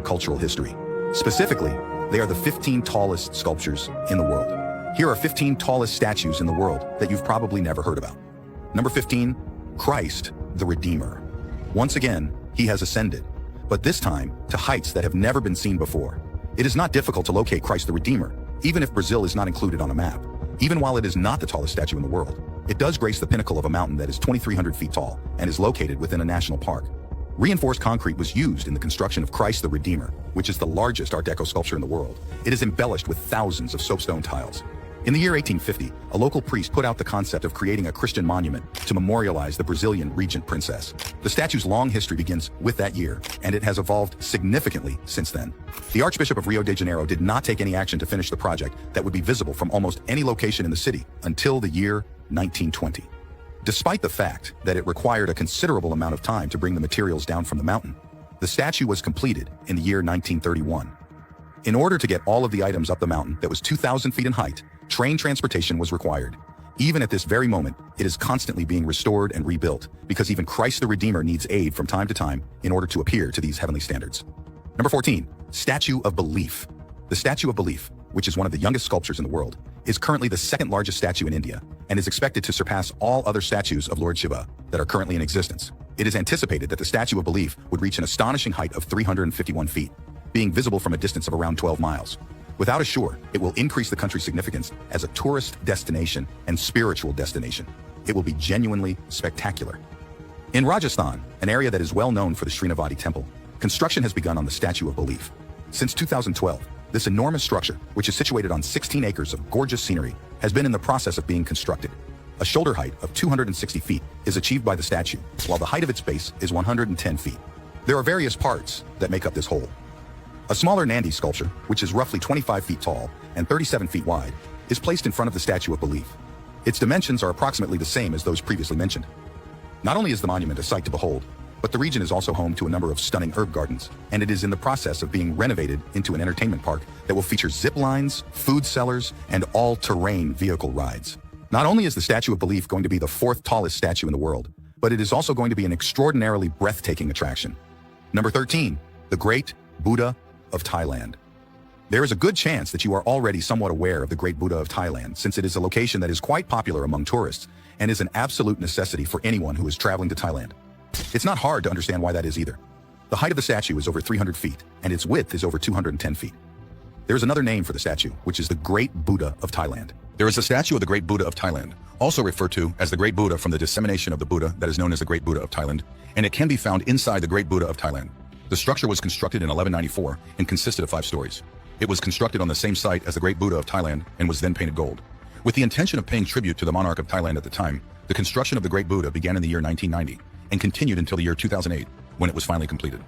cultural history. Specifically, they are the 15 tallest sculptures in the world. Here are 15 tallest statues in the world that you've probably never heard about. Number 15, Christ the Redeemer. Once again, he has ascended, but this time to heights that have never been seen before. It is not difficult to locate Christ the Redeemer, even if Brazil is not included on a map. Even while it is not the tallest statue in the world, it does grace the pinnacle of a mountain that is 2,300 feet tall and is located within a national park. Reinforced concrete was used in the construction of Christ the Redeemer, which is the largest Art Deco sculpture in the world. It is embellished with thousands of soapstone tiles. In the year 1850, a local priest put out the concept of creating a Christian monument to memorialize the Brazilian regent princess. The statue's long history begins with that year, and it has evolved significantly since then. The Archbishop of Rio de Janeiro did not take any action to finish the project that would be visible from almost any location in the city until the year 1920. Despite the fact that it required a considerable amount of time to bring the materials down from the mountain, the statue was completed in the year 1931. In order to get all of the items up the mountain that was 2,000 feet in height, train transportation was required. Even at this very moment, it is constantly being restored and rebuilt because even Christ the Redeemer needs aid from time to time in order to appear to these heavenly standards. Number 14, Statue of Belief. The Statue of Belief, which is one of the youngest sculptures in the world, is currently the second largest statue in India and is expected to surpass all other statues of Lord Shiva that are currently in existence. It is anticipated that the Statue of Belief would reach an astonishing height of 351 feet, being visible from a distance of around 12 miles. Without a shore, it will increase the country's significance as a tourist destination and spiritual destination. It will be genuinely spectacular. In Rajasthan, an area that is well known for the Srinivati temple, construction has begun on the Statue of Belief. Since 2012, this enormous structure, which is situated on 16 acres of gorgeous scenery, has been in the process of being constructed. A shoulder height of 260 feet is achieved by the statue, while the height of its base is 110 feet. There are various parts that make up this whole. A smaller Nandi sculpture, which is roughly 25 feet tall and 37 feet wide, is placed in front of the Statue of Belief. Its dimensions are approximately the same as those previously mentioned. Not only is the monument a sight to behold, but the region is also home to a number of stunning herb gardens, and it is in the process of being renovated into an entertainment park that will feature zip lines, food cellars, and all-terrain vehicle rides. Not only is the Statue of Belief going to be the fourth tallest statue in the world, but it is also going to be an extraordinarily breathtaking attraction. Number 13, the Great Buddha of Thailand. There is a good chance that you are already somewhat aware of the Great Buddha of Thailand, since it is a location that is quite popular among tourists and is an absolute necessity for anyone who is traveling to Thailand. It's not hard to understand why that is either. The height of the statue is over 300 feet, and its width is over 210 feet. There is another name for the statue, which is the Great Buddha of Thailand. There is a statue of the Great Buddha of Thailand, also referred to as the Great Buddha from the dissemination of the Buddha that is known as the Great Buddha of Thailand, and it can be found inside the Great Buddha of Thailand. The structure was constructed in 1194 and consisted of 5 stories. It was constructed on the same site as the Great Buddha of Thailand and was then painted gold. With the intention of paying tribute to the monarch of Thailand at the time, the construction of the Great Buddha began in the year 1990 and continued until the year 2008, when it was finally completed.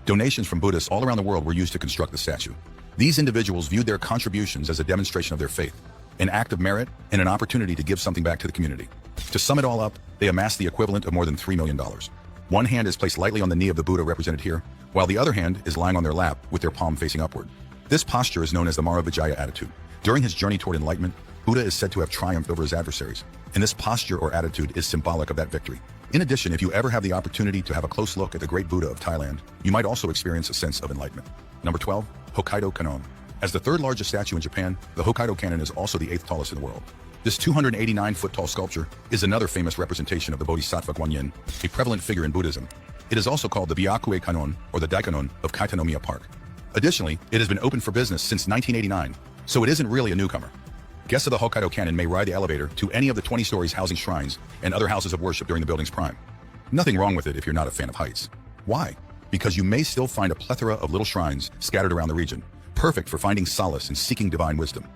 Donations from Buddhists all around the world were used to construct the statue. These individuals viewed their contributions as a demonstration of their faith, an act of merit, and an opportunity to give something back to the community. To sum it all up, they amassed the equivalent of more than $3 million. One hand is placed lightly on the knee of the Buddha represented here, while the other hand is lying on their lap with their palm facing upward. This posture is known as the Mara Vijaya attitude. During his journey toward enlightenment, Buddha is said to have triumphed over his adversaries, and this posture or attitude is symbolic of that victory. In addition, if you ever have the opportunity to have a close look at the Great Buddha of Thailand, you might also experience a sense of enlightenment. Number 12, Hokkaido Kannon. As the third largest statue in Japan, the Hokkaido Kannon is also the 8th tallest in the world. This 289-foot-tall sculpture is another famous representation of the Bodhisattva Guanyin, a prevalent figure in Buddhism. It is also called the Byakue Kannon, or the Daikanon, of Kaitanomiya Park. Additionally, it has been open for business since 1989, so it isn't really a newcomer. Guests of the Hokkaido Kannon may ride the elevator to any of the 20 stories housing shrines and other houses of worship during the building's prime. Nothing wrong with it if you're not a fan of heights. Why? Because you may still find a plethora of little shrines scattered around the region, perfect for finding solace and seeking divine wisdom.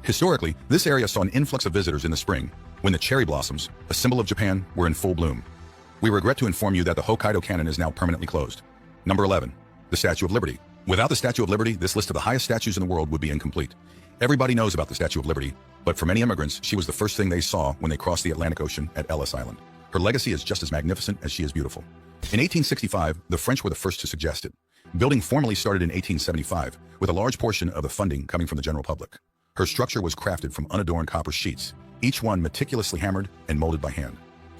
Historically, this area saw an influx of visitors in the spring, when the cherry blossoms, a symbol of Japan, were in full bloom. We regret to inform you that the Hokkaido Kannon is now permanently closed. Number 11, the Statue of Liberty. Without the Statue of Liberty, this list of the highest statues in the world would be incomplete. Everybody knows about the Statue of Liberty, but for many immigrants, she was the first thing they saw when they crossed the Atlantic Ocean at Ellis Island. Her legacy is just as magnificent as she is beautiful. In 1865, the French were the first to suggest it. Building formally started in 1875, with a large portion of the funding coming from the general public. Her structure was crafted from unadorned copper sheets, each one meticulously hammered and molded by hand.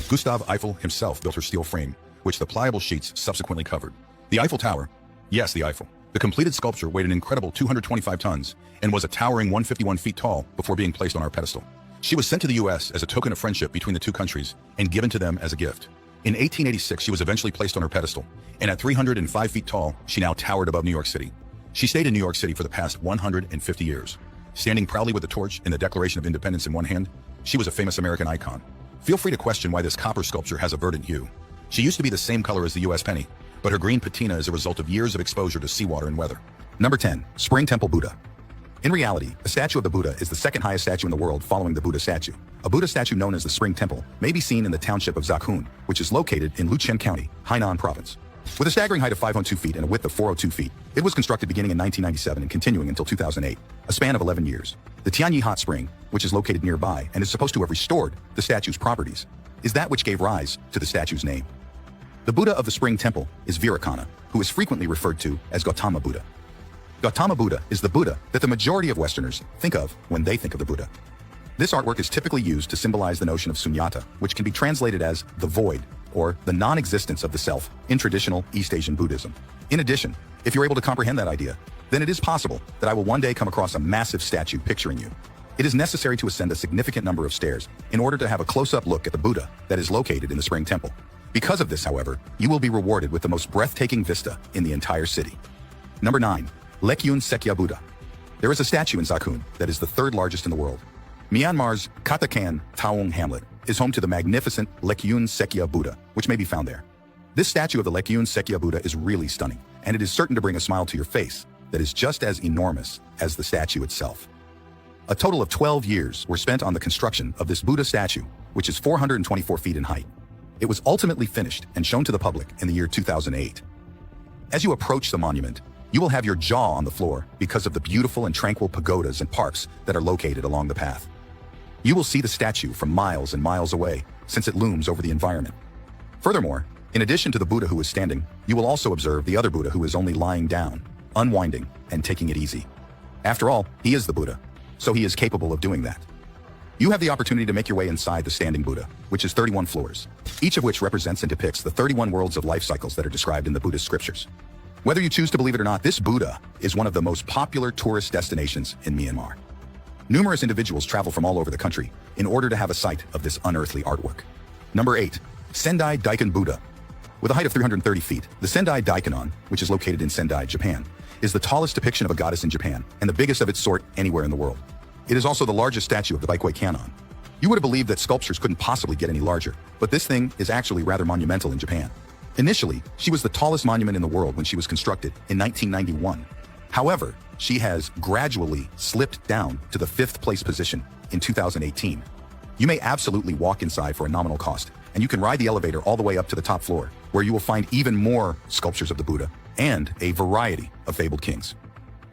Gustave Eiffel himself built her steel frame, which the pliable sheets subsequently covered. The Eiffel Tower, yes, the Eiffel, The completed sculpture weighed an incredible 225 tons and was a towering 151 feet tall before being placed on our pedestal. She was sent to the US as a token of friendship between the two countries and given to them as a gift. In 1886, she was eventually placed on her pedestal, and at 305 feet tall, she now towered above New York City. She stayed in New York City for the past 150 years. Standing proudly with the torch and the Declaration of Independence in one hand, she was a famous American icon. Feel free to question why this copper sculpture has a verdant hue. She used to be the same color as the US penny, but her green patina is a result of years of exposure to seawater and weather. Number 10. Spring Temple Buddha. In reality, a statue of the Buddha is the second highest statue in the world following the Buddha statue. A Buddha statue known as the Spring Temple may be seen in the township of Zakhun, which is located in Luqian County, Hainan Province. With a staggering height of 502 feet and a width of 402 feet, it was constructed beginning in 1997 and continuing until 2008, a span of 11 years. The Tianyi Hot Spring, which is located nearby and is supposed to have restored the statue's properties, is that which gave rise to the statue's name. The Buddha of the Spring Temple is Virakana, who is frequently referred to as Gautama Buddha. Gautama Buddha is the Buddha that the majority of Westerners think of when they think of the Buddha. This artwork is typically used to symbolize the notion of sunyata, which can be translated as the void, or the non-existence of the self in traditional East Asian Buddhism. In addition, if you're able to comprehend that idea, then it is possible that I will one day come across a massive statue picturing you. It is necessary to ascend a significant number of stairs in order to have a close-up look at the Buddha that is located in the Spring Temple. Because of this, however, you will be rewarded with the most breathtaking vista in the entire city. Number 9. Lekyun Sekya Buddha. There is a statue in Zakhun that is the third largest in the world. Myanmar's Katakan Taung hamlet is home to the magnificent Lekyun Sekya Buddha, which may be found there. This statue of the Lekyun Sekya Buddha is really stunning, and it is certain to bring a smile to your face that is just as enormous as the statue itself. A total of 12 years were spent on the construction of this Buddha statue, which is 424 feet in height. It was ultimately finished and shown to the public in the year 2008. As you approach the monument, you will have your jaw on the floor because of the beautiful and tranquil pagodas and parks that are located along the path. You will see the statue from miles and miles away, since it looms over the environment. Furthermore, in addition to the Buddha who is standing, you will also observe the other Buddha who is only lying down, unwinding, and taking it easy. After all, he is the Buddha, so he is capable of doing that. You have the opportunity to make your way inside the standing Buddha, which is 31 floors, each of which represents and depicts the 31 worlds of life cycles that are described in the Buddhist scriptures. Whether you choose to believe it or not, this Buddha is one of the most popular tourist destinations in Myanmar. Numerous individuals travel from all over the country in order to have a sight of this unearthly artwork. Number 8. Sendai Daikon Buddha. With a height of 330 feet, the Sendai Daikonon, which is located in Sendai, Japan, is the tallest depiction of a goddess in Japan and the biggest of its sort anywhere in the world. It is also the largest statue of the Baikoi Canon. You would have believed that sculptures couldn't possibly get any larger, but this thing is actually rather monumental in Japan. Initially, she was the tallest monument in the world when she was constructed in 1991. However, she has gradually slipped down to the 5th place position in 2018. You may absolutely walk inside for a nominal cost, and you can ride the elevator all the way up to the top floor, where you will find even more sculptures of the Buddha and a variety of fabled kings.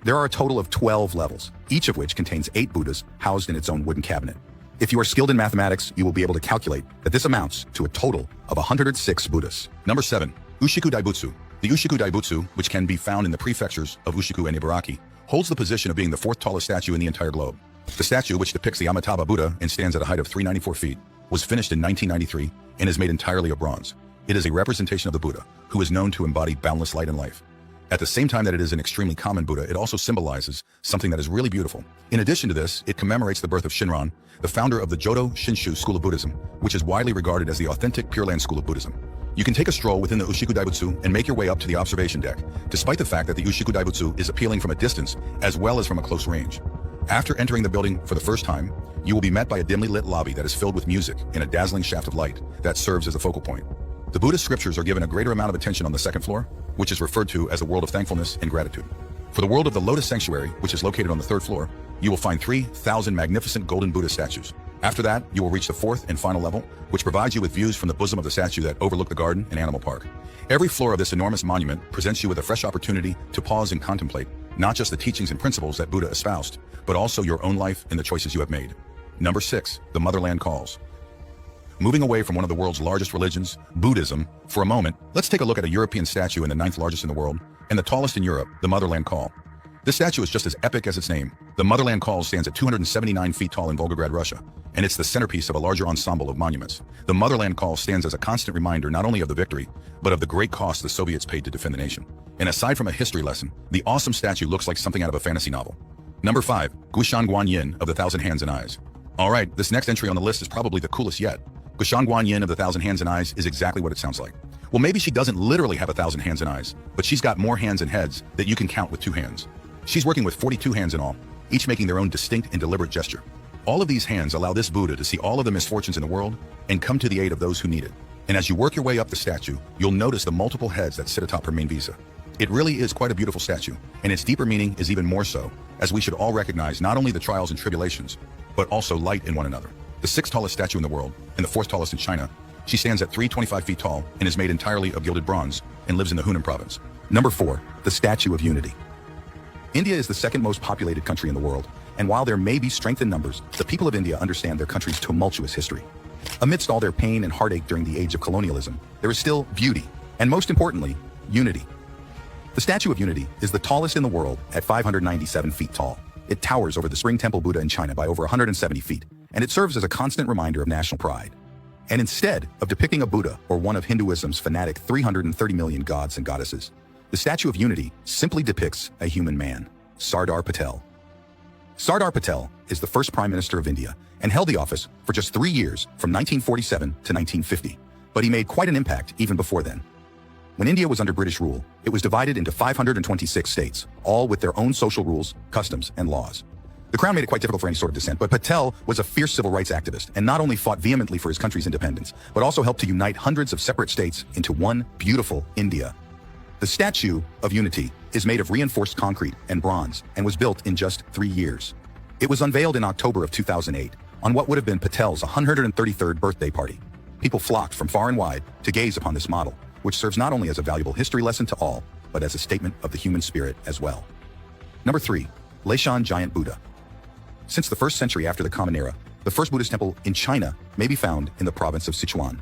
There are a total of 12 levels, each of which contains 8 Buddhas housed in its own wooden cabinet. If you are skilled in mathematics, you will be able to calculate that this amounts to a total of 106 Buddhas. Number 7. Ushiku Daibutsu. The Ushiku Daibutsu, which can be found in the prefectures of Ushiku and Ibaraki, holds the position of being the 4th tallest statue in the entire globe. The statue, which depicts the Amitabha Buddha and stands at a height of 394 feet, was finished in 1993 and is made entirely of bronze. It is a representation of the Buddha, who is known to embody boundless light and life. At the same time that it is an extremely common Buddha, it also symbolizes something that is really beautiful. In addition to this, it commemorates the birth of Shinran, the founder of the Jodo Shinshu school of Buddhism, which is widely regarded as the authentic Pure Land school of Buddhism. You can take a stroll within the Ushiku Daibutsu and make your way up to the observation deck, despite the fact that the Ushiku Daibutsu is appealing from a distance as well as from a close range. After entering the building for the first time, you will be met by a dimly lit lobby that is filled with music and a dazzling shaft of light that serves as a focal point. The Buddhist scriptures are given a greater amount of attention on the 2nd floor, which is referred to as the world of thankfulness and gratitude. For the world of the Lotus Sanctuary, which is located on the 3rd floor, you will find 3,000 magnificent golden Buddha statues. After that, you will reach the 4th and final level, which provides you with views from the bosom of the statue that overlook the garden and animal park. Every floor of this enormous monument presents you with a fresh opportunity to pause and contemplate not just the teachings and principles that Buddha espoused, but also your own life and the choices you have made. Number 6. The Motherland Calls. Moving away from one of the world's largest religions, Buddhism, for a moment, let's take a look at a European statue in the 9th largest in the world, and the tallest in Europe, the Motherland Call. This statue is just as epic as its name. The Motherland Call stands at 279 feet tall in Volgograd, Russia, and it's the centerpiece of a larger ensemble of monuments. The Motherland Call stands as a constant reminder not only of the victory, but of the great cost the Soviets paid to defend the nation. And aside from a history lesson, the awesome statue looks like something out of a fantasy novel. Number 5. Guishan Guanyin of the Thousand Hands and Eyes. Alright, this next entry on the list is probably the coolest yet. Guishan Guanyin of the Thousand Hands and Eyes is exactly what it sounds like. Well, maybe she doesn't literally have 1,000 hands and eyes, but she's got more hands and heads that you can count with 2 hands. She's working with 42 hands in all, each making their own distinct and deliberate gesture. All of these hands allow this Buddha to see all of the misfortunes in the world and come to the aid of those who need it. And as you work your way up the statue, you'll notice the multiple heads that sit atop her main visa. It really is quite a beautiful statue, and its deeper meaning is even more so, as we should all recognize not only the trials and tribulations, but also light in one another. The 6th tallest statue in the world, and the 4th tallest in China, she stands at 325 feet tall and is made entirely of gilded bronze and lives in the Hunan province. Number 4. The Statue of Unity. India is the second most populated country in the world, and while there may be strength in numbers, the people of India understand their country's tumultuous history. Amidst all their pain and heartache during the age of colonialism, there is still beauty, and most importantly, unity. The Statue of Unity is the tallest in the world at 597 feet tall. It towers over the Spring Temple Buddha in China by over 170 feet, and it serves as a constant reminder of national pride. And instead of depicting a Buddha or one of Hinduism's fanatic 330 million gods and goddesses, the Statue of Unity simply depicts a human man, Sardar Patel. Sardar Patel is the first Prime Minister of India and held the office for just 3 years from 1947 to 1950, but he made quite an impact even before then. When India was under British rule, it was divided into 526 states, all with their own social rules, customs, and laws. The crown made it quite difficult for any sort of dissent, but Patel was a fierce civil rights activist and not only fought vehemently for his country's independence, but also helped to unite hundreds of separate states into one beautiful India. The Statue of Unity is made of reinforced concrete and bronze and was built in just 3 years. It was unveiled in October of 2008 on what would have been Patel's 133rd birthday party. People flocked from far and wide to gaze upon this model, which serves not only as a valuable history lesson to all, but as a statement of the human spirit as well. Number 3. Leshan Giant Buddha. Since the 1st century after the Common Era, the first Buddhist temple in China may be found in the province of Sichuan.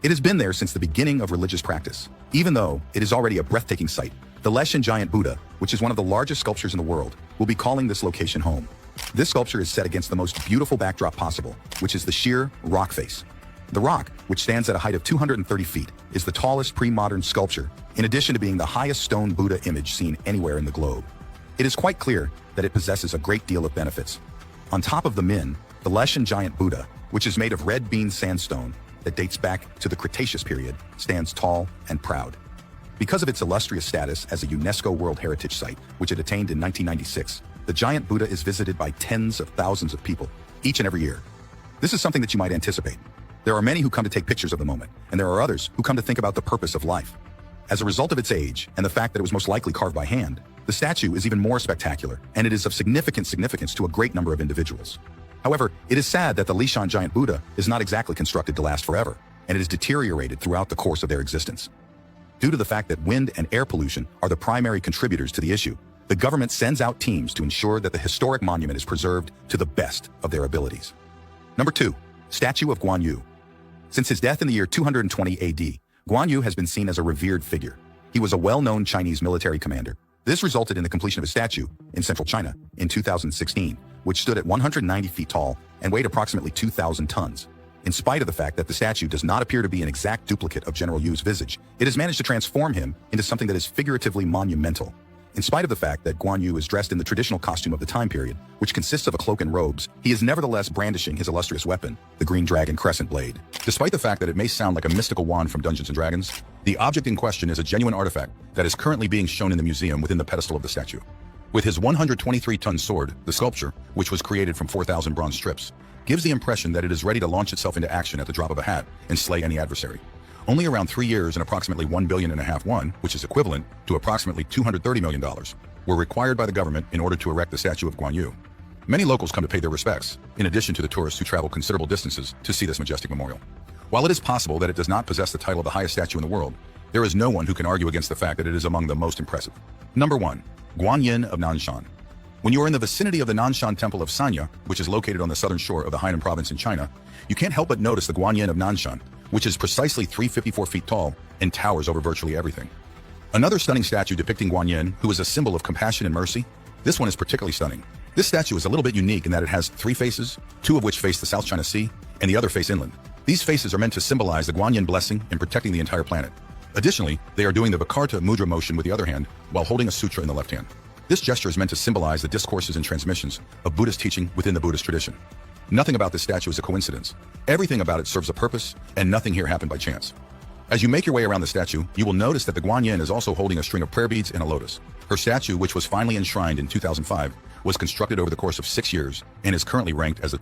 It has been there since the beginning of religious practice. Even though it is already a breathtaking sight, the Leshan Giant Buddha, which is one of the largest sculptures in the world, will be calling this location home. This sculpture is set against the most beautiful backdrop possible, which is the sheer rock face. The rock, which stands at a height of 230 feet, is the tallest pre-modern sculpture, in addition to being the highest stone Buddha image seen anywhere in the globe. It is quite clear that it possesses a great deal of benefits. On top of the Min, the Leshan Giant Buddha, which is made of red bean sandstone that dates back to the Cretaceous period, stands tall and proud. Because of its illustrious status as a UNESCO World Heritage Site, which it attained in 1996, the Giant Buddha is visited by tens of thousands of people each and every year. This is something that you might anticipate. There are many who come to take pictures of the moment, and there are others who come to think about the purpose of life. As a result of its age and the fact that it was most likely carved by hand, the statue is even more spectacular, and it is of significant significance to a great number of individuals. However, it is sad that the Leshan Giant Buddha is not exactly constructed to last forever, and it is deteriorated throughout the course of their existence. Due to the fact that wind and air pollution are the primary contributors to the issue, the government sends out teams to ensure that the historic monument is preserved to the best of their abilities. Number 2. Statue of Guan Yu. Since his death in the year 220 AD, Guan Yu has been seen as a revered figure. He was a well-known Chinese military commander. This resulted in the completion of a statue in central China in 2016, which stood at 190 feet tall and weighed approximately 2,000 tons. In spite of the fact that the statue does not appear to be an exact duplicate of General Yu's visage, it has managed to transform him into something that is figuratively monumental. In spite of the fact that Guan Yu is dressed in the traditional costume of the time period, which consists of a cloak and robes, he is nevertheless brandishing his illustrious weapon, the Green Dragon Crescent Blade. Despite the fact that it may sound like a mystical wand from Dungeons & Dragons, the object in question is a genuine artifact that is currently being shown in the museum within the pedestal of the statue. With his 123-ton sword, the sculpture, which was created from 4,000 bronze strips, gives the impression that it is ready to launch itself into action at the drop of a hat and slay any adversary. Only around 3 years and approximately $1.5 billion, which is equivalent to approximately $230 million, were required by the government in order to erect the statue of Guan Yu. Many locals come to pay their respects, in addition to the tourists who travel considerable distances to see this majestic memorial. While it is possible that it does not possess the title of the highest statue in the world, there is no one who can argue against the fact that it is among the most impressive. Number 1. Guan Yin of Nanshan. When you are in the vicinity of the Nanshan Temple of Sanya, which is located on the southern shore of the Hainan province in China, you can't help but notice the Guan Yin of Nanshan, which is precisely 354 feet tall and towers over virtually everything. Another stunning statue depicting Guan Yin, who is a symbol of compassion and mercy, This one is particularly stunning. This statue is a little bit unique in that it has 3 faces, 2 of which face the South China Sea, and the other face inland. These faces are meant to symbolize the Guanyin blessing in protecting the entire planet. Additionally, they are doing the Vikarta mudra motion with the other hand, while holding a sutra in the left hand. This gesture is meant to symbolize the discourses and transmissions of Buddhist teaching within the Buddhist tradition. Nothing about this statue is a coincidence. Everything about it serves a purpose, and nothing here happened by chance. As you make your way around the statue, you will notice that the Guanyin is also holding a string of prayer beads and a lotus. Her statue, which was finally enshrined in 2005, was constructed over the course of 6 years and is currently ranked as the